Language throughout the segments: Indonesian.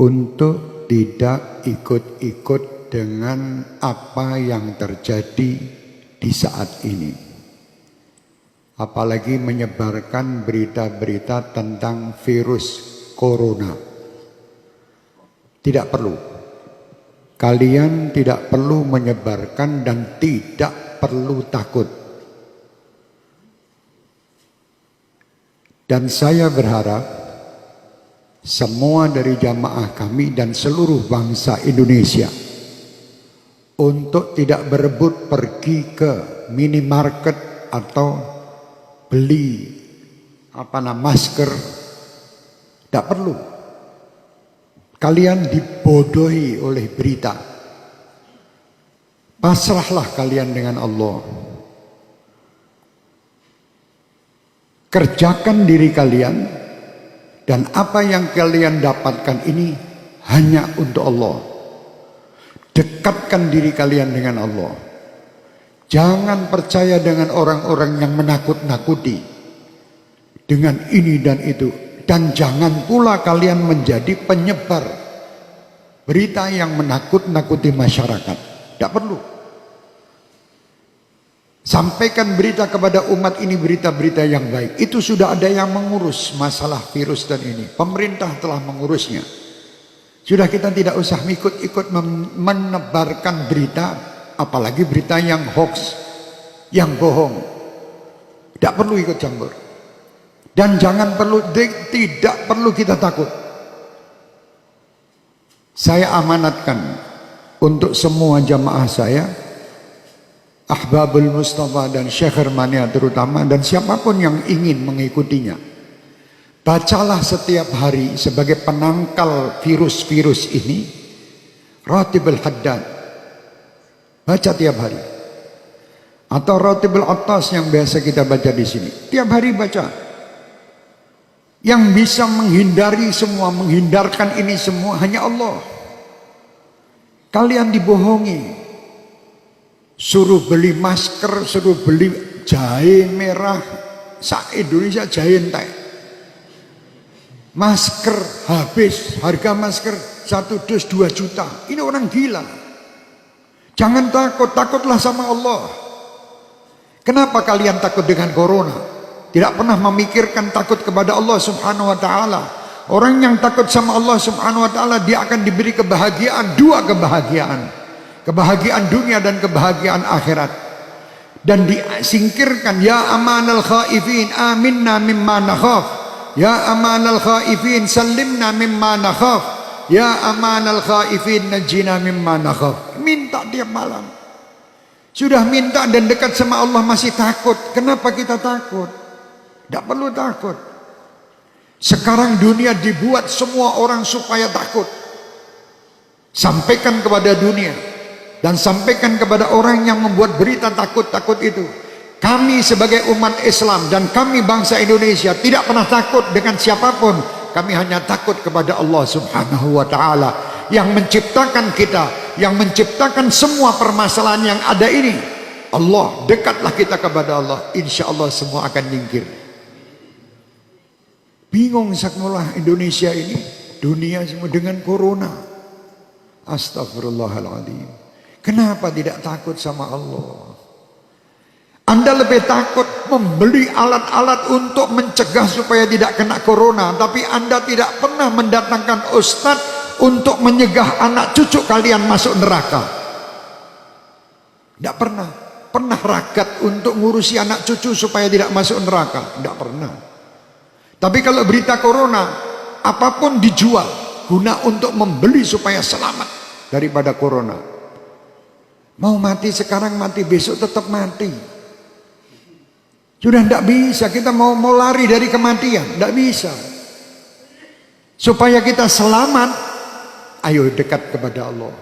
untuk tidak ikut-ikut dengan apa yang terjadi di saat ini. Apalagi menyebarkan berita-berita tentang virus corona. Tidak perlu. Kalian tidak perlu menyebarkan dan tidak perlu takut. Dan saya berharap semua dari jamaah kami dan seluruh bangsa Indonesia untuk tidak berebut pergi ke minimarket atau beli masker. Tidak perlu. Kalian dibodohi oleh berita. Pasrahlah kalian dengan Allah. Kerjakan diri kalian, dan apa yang kalian dapatkan ini hanya untuk Allah. Dekatkan diri kalian dengan Allah. Jangan percaya dengan orang-orang yang menakut-nakuti dengan ini dan itu. Dan jangan pula kalian menjadi penyebar berita yang menakut-nakuti masyarakat. Tidak perlu. Sampaikan berita kepada umat ini, berita-berita yang baik. Itu sudah ada yang mengurus masalah virus dan ini. Pemerintah telah mengurusnya. Sudah, kita tidak usah ikut-ikut menebarkan berita, apalagi berita yang hoax, yang bohong. Tidak perlu ikut campur. Dan tidak perlu kita takut. Saya amanatkan untuk semua jamaah saya, Ahbabul Mustafa dan Syekh Hermania terutama, dan siapapun yang ingin mengikutinya, bacalah setiap hari sebagai penangkal virus-virus ini Ratibul Haddad. Baca tiap hari. Atau Ratibul Attas yang biasa kita baca di sini. Tiap hari baca. Yang bisa menghindari semua, menghindarkan ini semua hanya Allah. Kalian dibohongi. Suruh beli masker, suruh beli jahe merah, se-Indonesia jahe entek. Masker habis, harga masker 1 dus 2 juta. Ini orang gila. Jangan takut, takutlah sama Allah. Kenapa kalian takut dengan corona? Tidak pernah memikirkan takut kepada Allah Subhanahu wa taala. Orang yang takut sama Allah Subhanahu wa taala, dia akan diberi kebahagiaan, 2 kebahagiaan. Kebahagiaan dunia dan kebahagiaan akhirat. Dan disingkirkan, ya amanal khaifin aminna mimma nakhaf. Ya amanal khaifin sallimna mimma nakhaf. Ya amanal khaifin najjina mimma nakhaf. Minta tiap malam. Sudah minta dan dekat sama Allah masih takut. Kenapa kita takut? Tidak perlu takut. Sekarang dunia dibuat semua orang supaya takut. Sampaikan kepada dunia. Dan sampaikan kepada orang yang membuat berita takut-takut itu. Kami sebagai umat Islam dan kami bangsa Indonesia tidak pernah takut dengan siapapun. Kami hanya takut kepada Allah Subhanahu wa ta'ala. Yang menciptakan kita. Yang menciptakan semua permasalahan yang ada ini. Allah, dekatlah kita kepada Allah. Insya Allah semua akan nyingkir. Bingung sakmulah Indonesia ini. Dunia semua dengan corona. Astagfirullahaladzim. Kenapa tidak takut sama Allah? Anda lebih takut membeli alat-alat untuk mencegah supaya tidak kena corona. Tapi Anda tidak pernah mendatangkan ustadz untuk menyegah anak cucu kalian masuk neraka. Tidak pernah. Pernah ragat untuk ngurusi anak cucu supaya tidak masuk neraka? Tidak pernah. Tapi kalau berita corona, apapun dijual guna untuk membeli supaya selamat daripada corona. Mau mati sekarang, mati besok tetap mati. Sudah tidak bisa. Kita mau lari dari kematian, tidak bisa. Supaya kita selamat, ayo dekat kepada Allah.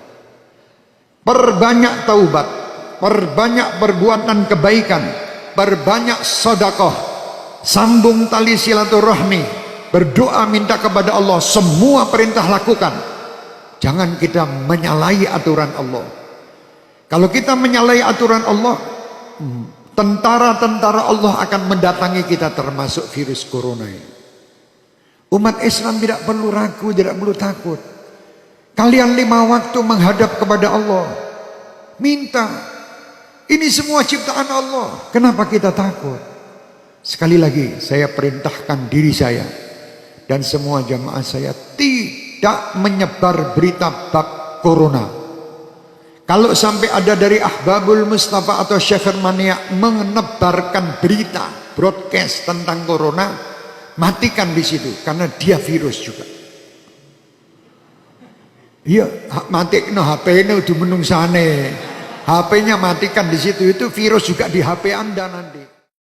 Perbanyak taubat, perbanyak perbuatan kebaikan, perbanyak sedekah, sambung tali silaturahmi, berdoa minta kepada Allah. Semua perintah lakukan. Jangan kita menyalahi aturan Allah. Kalau kita menyalahi aturan Allah, tentara-tentara Allah akan mendatangi kita, termasuk virus corona ini. Umat Islam tidak perlu ragu, tidak perlu takut. Kalian 5 waktu menghadap kepada Allah. Minta. Ini semua ciptaan Allah. Kenapa kita takut? Sekali lagi saya perintahkan diri saya dan semua jamaah saya tidak menyebar berita bab corona. Kalau sampai ada dari Ahbabul Mustafa atau Syekh Mania menebarkan berita broadcast tentang corona, matikan di situ karena dia virus juga. Iya, mati no HP ini udah menungsane. HP-nya matikan di situ, itu virus juga di HP Anda nanti.